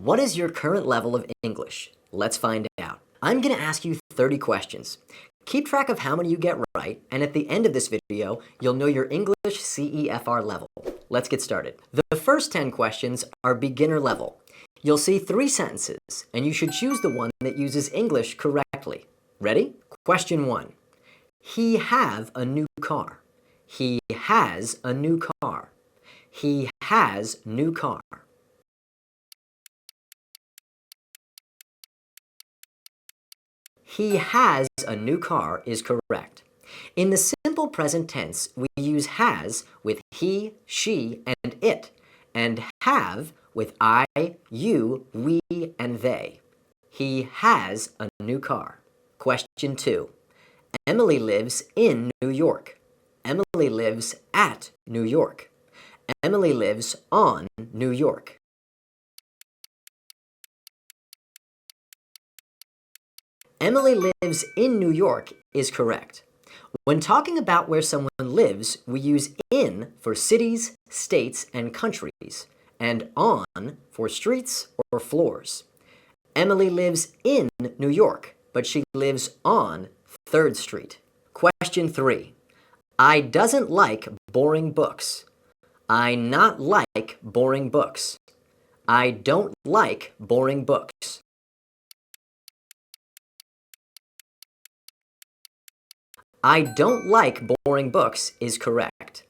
What is your current level of English? Let's find out. I'm going to ask you 30 questions. Keep track of how many you get right, and at the end of this video, you'll know your English CEFR level. Let's get started. The first 10 questions are beginner level. You'll see 3 sentences, and you should choose the one that uses English correctly. Ready? Question 1. He have a new car. He has a new car. He has new car. He has a new car is correct. In the simple present tense, we use has with he, she, and it, and have with I, you, we, and they. He has a new car. Question 2. Emily lives in New York. Emily lives at New York. Emily lives on New York. Emily lives in New York is correct. When talking about where someone lives, we use in for cities, states, and countries, and on for streets or floors. Emily lives in New York, but she lives on 3rd Street. Question 3. I doesn't like boring books. I not like boring books. I don't like boring books. I don't like boring books is correct.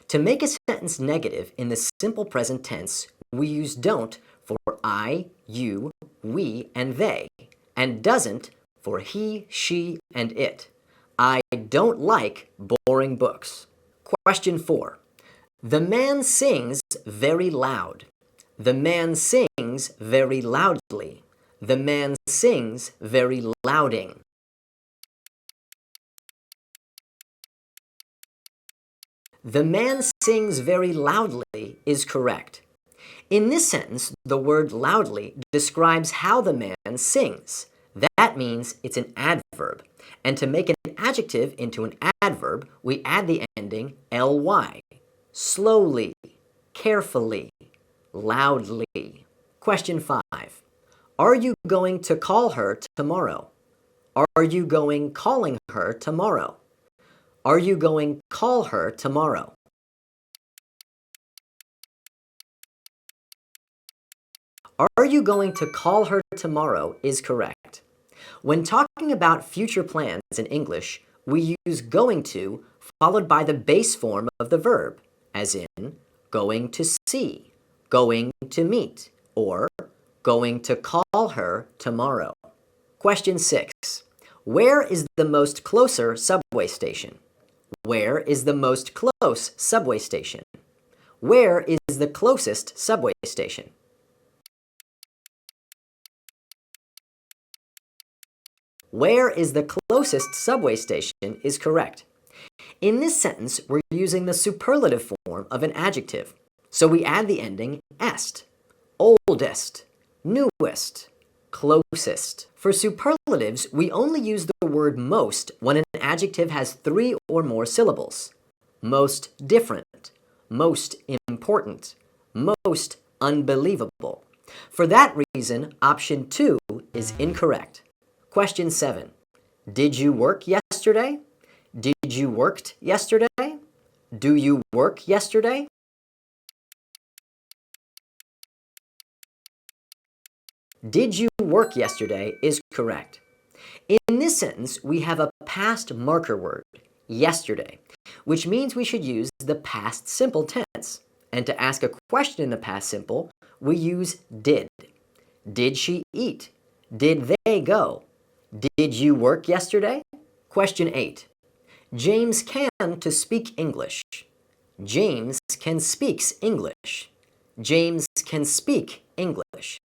To make a sentence negative in the simple present tense, we use don't for I, you, we, and they, and doesn't for he, she, and it. I don't like boring books. Question 4. The man sings very loud. The man sings very loudly. The man sings very louding. The man sings very loudly is correct. In this sentence, the word loudly describes how the man sings. That means it's an adverb. And to make an adjective into an adverb, we add the ending ly. Slowly, carefully, loudly. Question 5. Are you going to call her tomorrow? Are you going calling her tomorrow? Are you going call her tomorrow? Are you going to call her tomorrow is correct. When talking about future plans in English, we use going to followed by the base form of the verb, as in going to see, going to meet, or going to call her tomorrow. Question 6. Where is the most closer subway station? Where is the most close subway station? Where is the closest subway station? Where is the closest subway station is correct. In this sentence, we're using the superlative form of an adjective. So we add the ending est, oldest, newest, closest. For superlatives, we only use the word most when an adjective has 3 or more syllables. Most different, most important, most unbelievable. For that reason, option 2 is incorrect. Question 7. Did you work yesterday? Did you worked yesterday? Do you work yesterday? Did you work yesterday is correct. In this sentence, we have a past marker word, yesterday, which means we should use the past simple tense. And to ask a question in the past simple, we use did. Did she eat? Did they go? Did you work yesterday? Question 8. James can to speak English. James can speaks English. James can speak English.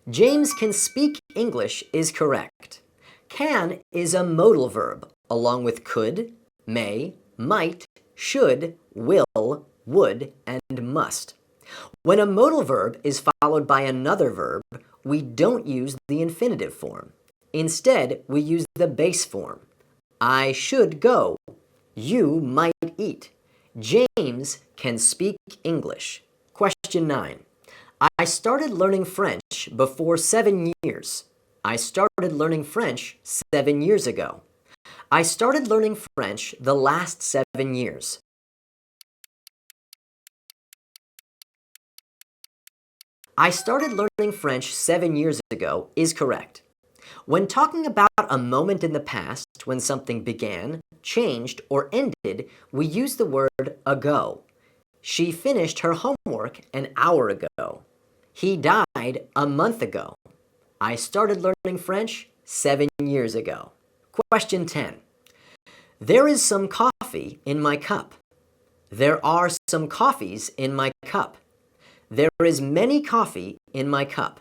James can speak English is correct. Can is a modal verb, along with could, may, might, should, will, would, and must. When a modal verb is followed by another verb, we don't use the infinitive form. Instead, we use the base form. I should go. You might eat. James can speak English. Question 9. I started learning French before 7 years. I started learning French 7 years ago. I started learning French the last 7 years. I started learning French 7 years ago is correct. When talking about a moment in the past when something began, changed, or ended, we use the word ago. She finished her homework an hour ago. He died a month ago. I started learning French 7 years ago. Question 10. There is some coffee in my cup. There are some coffees in my cup. There is many coffee in my cup.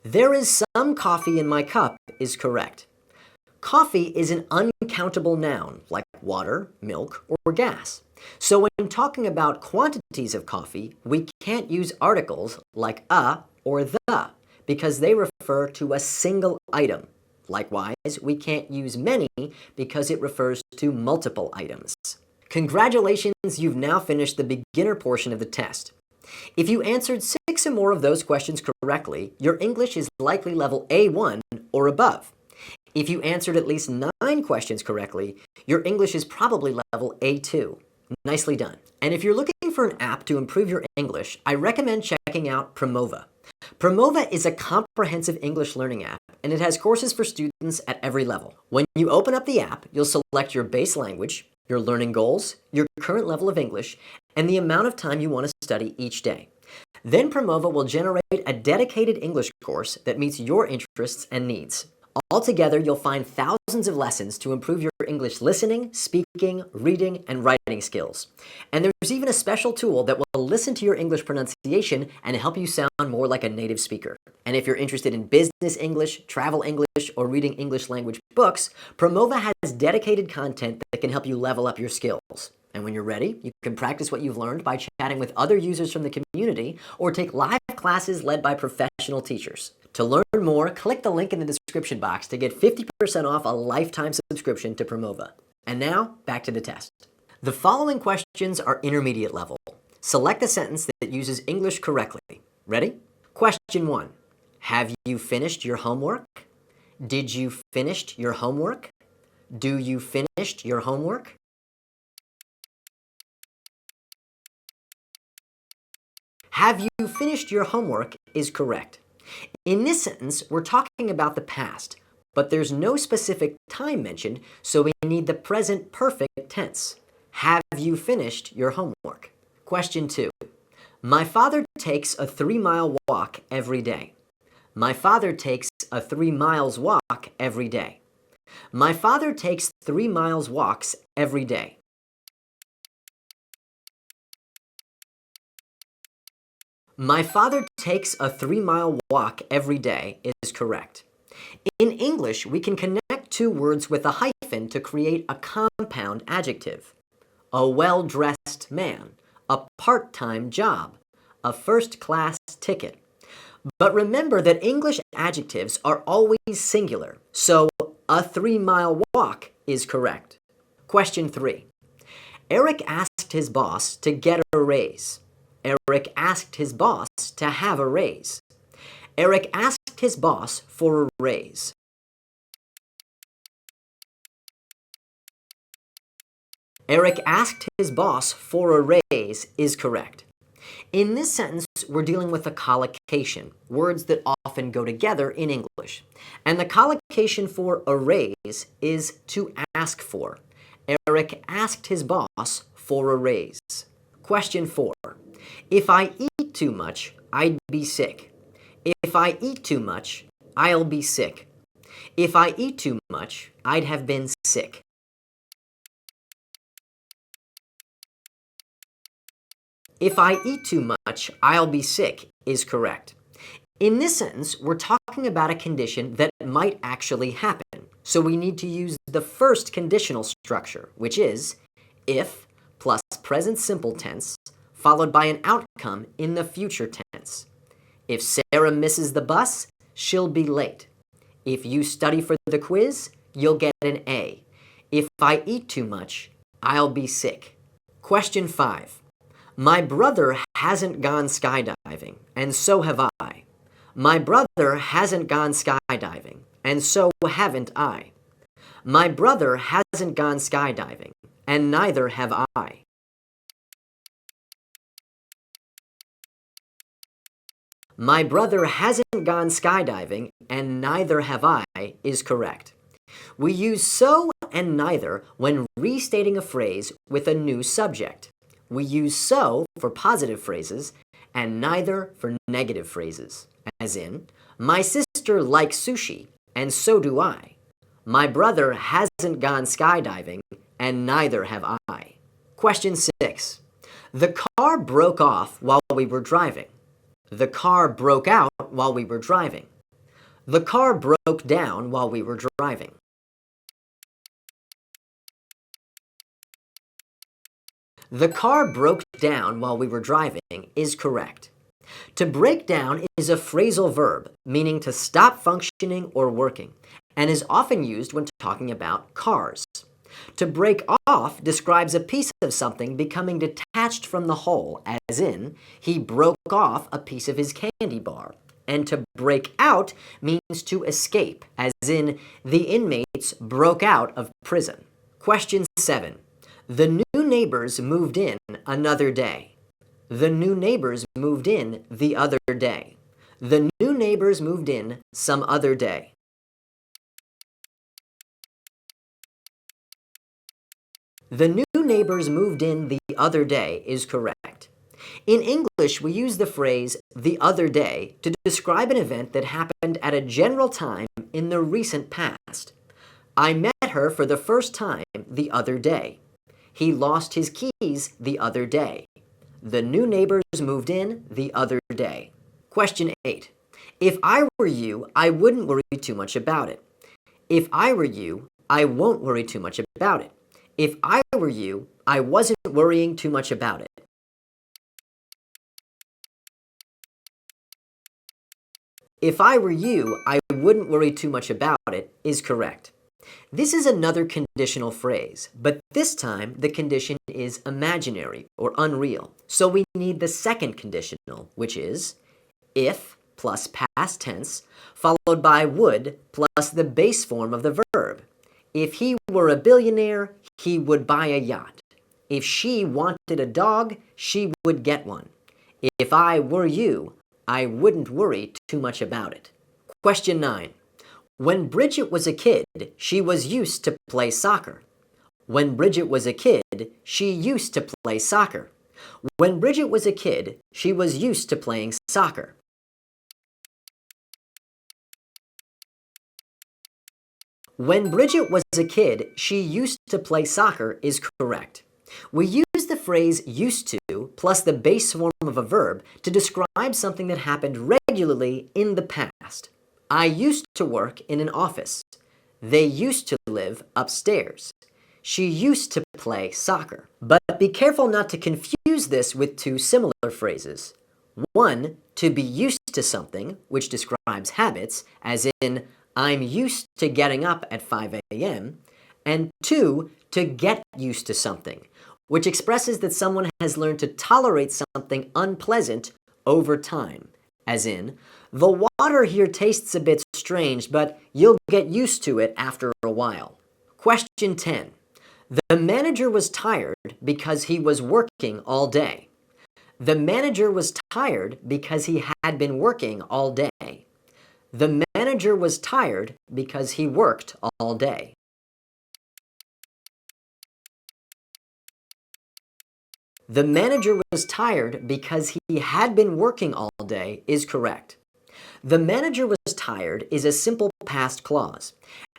There is some coffee in my cup is correct. Coffee is an uncountable noun like water, milk, or gas. So when talking about quantities of coffee, we can't use articles like a or the because they refer to a single item. Likewise, we can't use many because it refers to multiple items. Congratulations, you've now finished the beginner portion of the test. If you answered 6 or more of those questions correctly, your English is likely level A1 or above. If you answered at least 9 questions correctly, your English is probably level A2. Nicely done. And if you're looking for an app to improve your English, I recommend checking out Promova. Promova is a comprehensive English learning app, and it has courses for students at every level. When you open up the app, you'll select your base language, your learning goals, your current level of English, and the amount of time you want to study each day. Then Promova will generate a dedicated English course that meets your interests and needs. Altogether, you'll find thousands of lessons to improve your English listening, speaking, reading, and writing skills. And there's even a special tool that will listen to your English pronunciation and help you sound more like a native speaker. And if you're interested in business English, travel English, or reading English language books, Promova has dedicated content that can help you level up your skills. And when you're ready, you can practice what you've learned by chatting with other users from the community or take live classes led by professional teachers. To learn more, click the link in the description box to get 50% off a lifetime subscription to Promova. And now, back to the test. The following questions are intermediate level. Select a sentence that uses English correctly. Ready? Question 1. Have you finished your homework? Did you finish your homework? Do you finished your homework? Have you finished your homework is correct. In this sentence, we're talking about the past, but there's no specific time mentioned, so we need the present perfect tense. Have you finished your homework? Question 2. My father takes a 3-mile walk every day. My father takes a 3 miles walk every day. My father takes 3 miles walks every day. My father takes a 3-mile walk every day is correct. In English, we can connect 2 words with a hyphen to create a compound adjective. A well-dressed man, a part-time job, a first-class ticket. But remember that English adjectives are always singular, so a 3-mile walk is correct. Question 3. Eric asked his boss to get a raise. Eric asked his boss to have a raise. Eric asked his boss for a raise. Eric asked his boss for a raise is correct. In this sentence, we're dealing with a collocation, words that often go together in English. And the collocation for a raise is to ask for. Eric asked his boss for a raise. Question 4. If I eat too much, I'd be sick. If I eat too much, I'll be sick. If I eat too much, I'd have been sick. If I eat too much, I'll be sick is correct. In this sentence, we're talking about a condition that might actually happen. So we need to use the first conditional structure, which is if plus present simple tense followed by an outcome in the future tense. If Sarah misses the bus, she'll be late. If you study for the quiz, you'll get an A. If I eat too much, I'll be sick. Question 5. My brother hasn't gone skydiving, and so have I. My brother hasn't gone skydiving, and so haven't I. My brother hasn't gone skydiving, and neither have I. My brother hasn't gone skydiving, and neither have I is correct. We use so and neither when restating a phrase with a new subject. We use so for positive phrases and neither for negative phrases, as in, my sister likes sushi, and so do I. My brother hasn't gone skydiving, and neither have I. Question 6. The car broke off while we were driving. The car broke out while we were driving. The car broke down while we were driving. The car broke down while we were driving is correct. To break down is a phrasal verb, meaning to stop functioning or working, and is often used when talking about cars. To break off describes a piece of something becoming detached from the whole, as in, he broke off a piece of his candy bar. And to break out means to escape, as in, the inmates broke out of prison. Question 7. The new neighbors moved in another day. The new neighbors moved in the other day. The new neighbors moved in some other day. The new neighbors moved in the other day is correct. In English, we use the phrase the other day to describe an event that happened at a general time in the recent past. I met her for the first time the other day. He lost his keys the other day. The new neighbors moved in the other day. Question 8. If I were you, I wouldn't worry too much about it. If I were you, I won't worry too much about it. If I were you, I wasn't worrying too much about it. If I were you, I wouldn't worry too much about it is correct. This is another conditional phrase, but this time the condition is imaginary or unreal. So we need the second conditional, which is if plus past tense, followed by would plus the base form of the verb. If he were a billionaire, he would buy a yacht. If she wanted a dog, she would get one. If I were you, I wouldn't worry too much about it. Question 9. When Bridget was a kid, she was used to play soccer. When Bridget was a kid, she used to play soccer. When Bridget was a kid, she was used to playing soccer. When Bridget was a kid, she used to play soccer is correct. We use the phrase used to plus the base form of a verb to describe something that happened regularly in the past. I used to work in an office. They used to live upstairs. She used to play soccer. But be careful not to confuse this with two similar phrases. One, to be used to something, which describes habits, as in, I'm used to getting up at 5 a.m., and two, to get used to something, which expresses that someone has learned to tolerate something unpleasant over time, as in, the water here tastes a bit strange, but you'll get used to it after a while. Question 10. The manager was tired because he was working all day. The manager was tired because he had been working all day. The manager was tired because he worked all day. The manager was tired because he had been working all day is correct. The manager was tired is a simple past clause,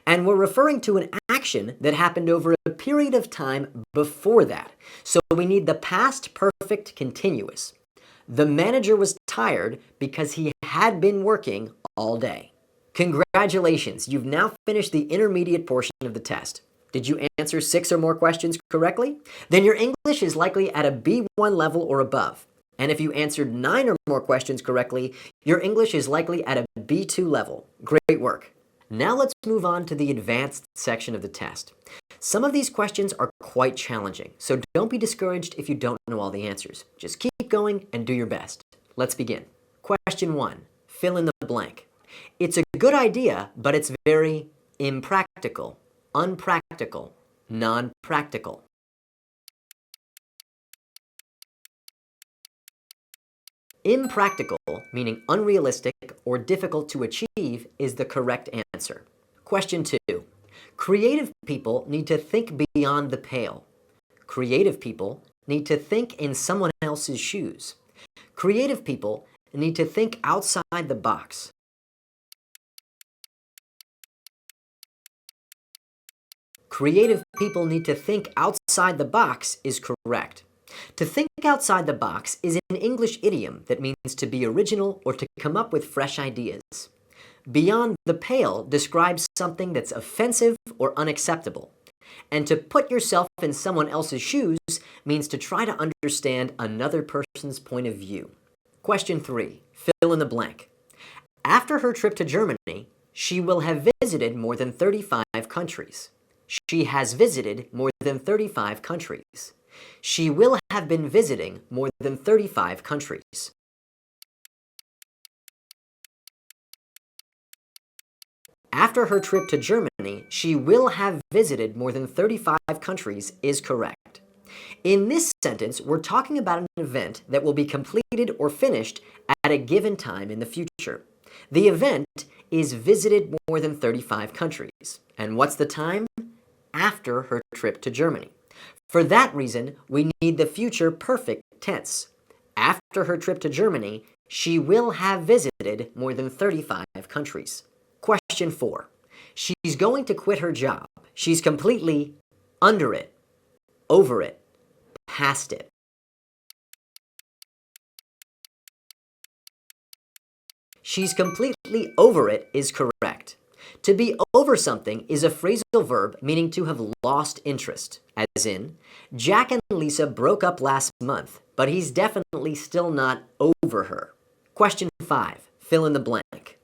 and we're referring to an action that happened over a period of time before that, so we need the past perfect continuous. The manager was tired because he had been working all day. Congratulations, you've now finished the intermediate portion of the test. Did you answer 6 or more questions correctly? Then your English is likely at a B1 level or above. And if you answered 9 or more questions correctly, your English is likely at a B2 level. Great work. Now let's move on to the advanced section of the test. Some of these questions are quite challenging, so don't be discouraged if you don't know all the answers. Just keep going and do your best. Let's begin. Question 1. Fill in the blank. It's a good idea, but it's very impractical, unpractical, non-practical. Impractical, meaning unrealistic or difficult to achieve, is the correct answer. Question 2. Creative people need to think beyond the pale. Creative people need to think in someone else's shoes. Creative people need to think outside the box. Creative people need to think outside the box is correct. To think outside the box is an English idiom that means to be original or to come up with fresh ideas. Beyond the pale describes something that's offensive or unacceptable. And to put yourself in someone else's shoes means to try to understand another person's point of view. Question 3. Fill in the blank. After her trip to Germany, she will have visited more than 35 countries. She has visited more than 35 countries. She will have been visiting more than 35 countries. After her trip to Germany, she will have visited more than 35 countries is correct. In this sentence, we're talking about an event that will be completed or finished at a given time in the future. The event is visited more than 35 countries. And what's the time? After her trip to Germany. For that reason, we need the future perfect tense. After her trip to Germany, she will have visited more than 35 countries. Question 4. She's going to quit her job. She's completely under it, over it, past it. She's completely over it is correct. To be over something is a phrasal verb meaning to have lost interest, as in, Jack and Lisa broke up last month, but he's definitely still not over her. Question 5. Fill in the blank.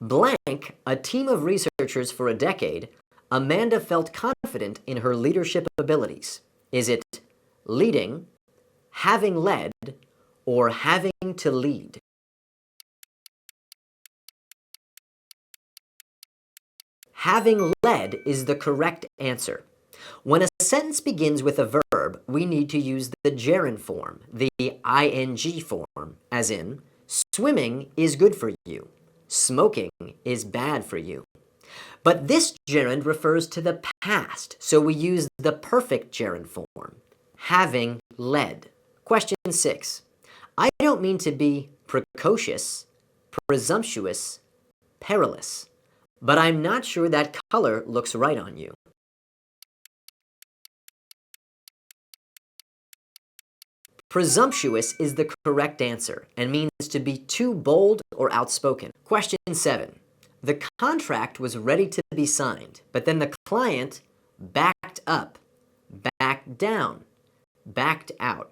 Blank, a team of researchers for a decade, Amanda felt confident in her leadership abilities. Is it leading, having led, or having to lead? Having led is the correct answer. When a sentence begins with a verb, we need to use the gerund form, the ing form, as in, swimming is good for you. Smoking is bad for you. But this gerund refers to the past, so we use the perfect gerund form, having led. Question 6. I don't mean to be precocious, presumptuous, perilous, but I'm not sure that color looks right on you. Presumptuous is the correct answer and means to be too bold or outspoken. Question 7. The contract was ready to be signed, but then the client backed up, backed down, backed out.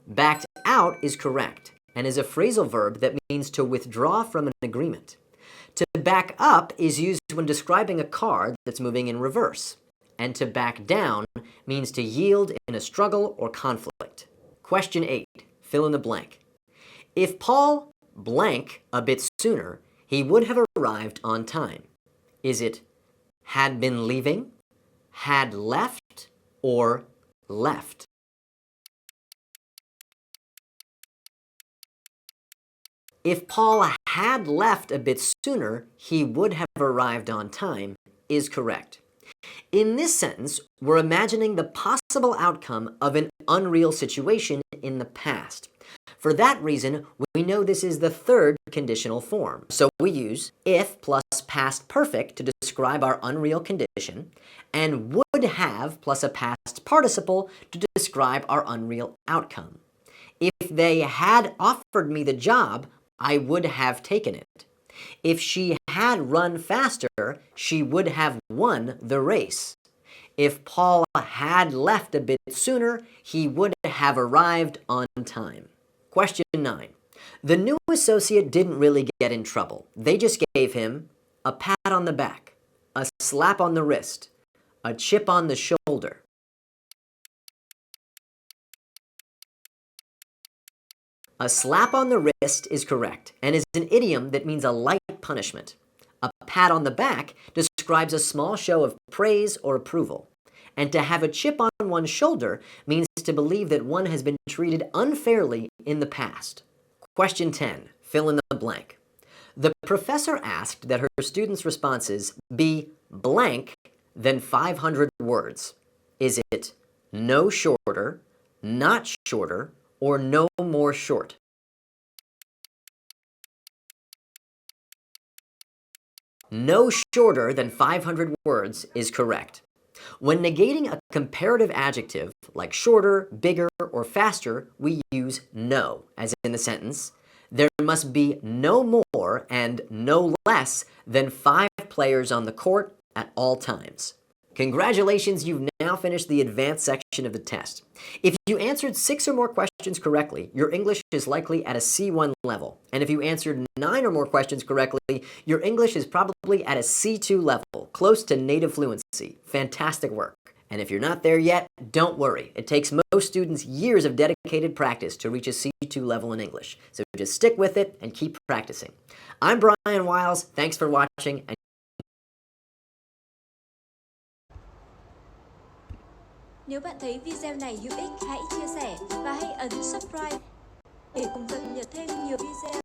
Backed out is correct and is a phrasal verb that means to withdraw from an agreement. To back up is used when describing a car that's moving in reverse. And to back down means to yield in a struggle or conflict. Question 8. Fill in the blank. If Paul blank a bit sooner, he would have arrived on time. Is it had been leaving, had left, or left? If Paul had left a bit sooner, he would have arrived on time is correct. In this sentence, we're imagining the possible outcome of an unreal situation in the past. For that reason, we know this is the third conditional form. So we use if plus past perfect to describe our unreal condition, and would have plus a past participle to describe our unreal outcome. If they had offered me the job, I would have taken it. If she had run faster, she would have won the race. If Paul had left a bit sooner, he would have arrived on time. Question 9. The new associate didn't really get in trouble. They just gave him a pat on the back, a slap on the wrist, a chip on the shoulder. A slap on the wrist is correct and is an idiom that means a light punishment. A pat on the back describes a small show of praise or approval. And to have a chip on one's shoulder means to believe that one has been treated unfairly in the past. Question 10. Fill in the blank. The professor asked that her students' responses be blank than 500 words. Is it no shorter, not shorter, or no more short? No shorter than 500 words is correct. When negating a comparative adjective, like shorter, bigger, or faster, we use no, as in the sentence, there must be no more and no less than 5 players on the court at all times. Congratulations, you've now finished the advanced section of the test. If you answered 6 or more questions correctly, your English is likely at a C1 level. And if you answered 9 or more questions correctly, your English is probably at a C2 level, close to native fluency. Fantastic work. And if you're not there yet, don't worry. It takes most students years of dedicated practice to reach a C2 level in English. So just stick with it and keep practicing. I'm Brian Wiles. Thanks for watching. Nếu bạn thấy video này hữu ích, hãy chia sẻ và hãy ấn subscribe để cùng cập nhật thêm nhiều video.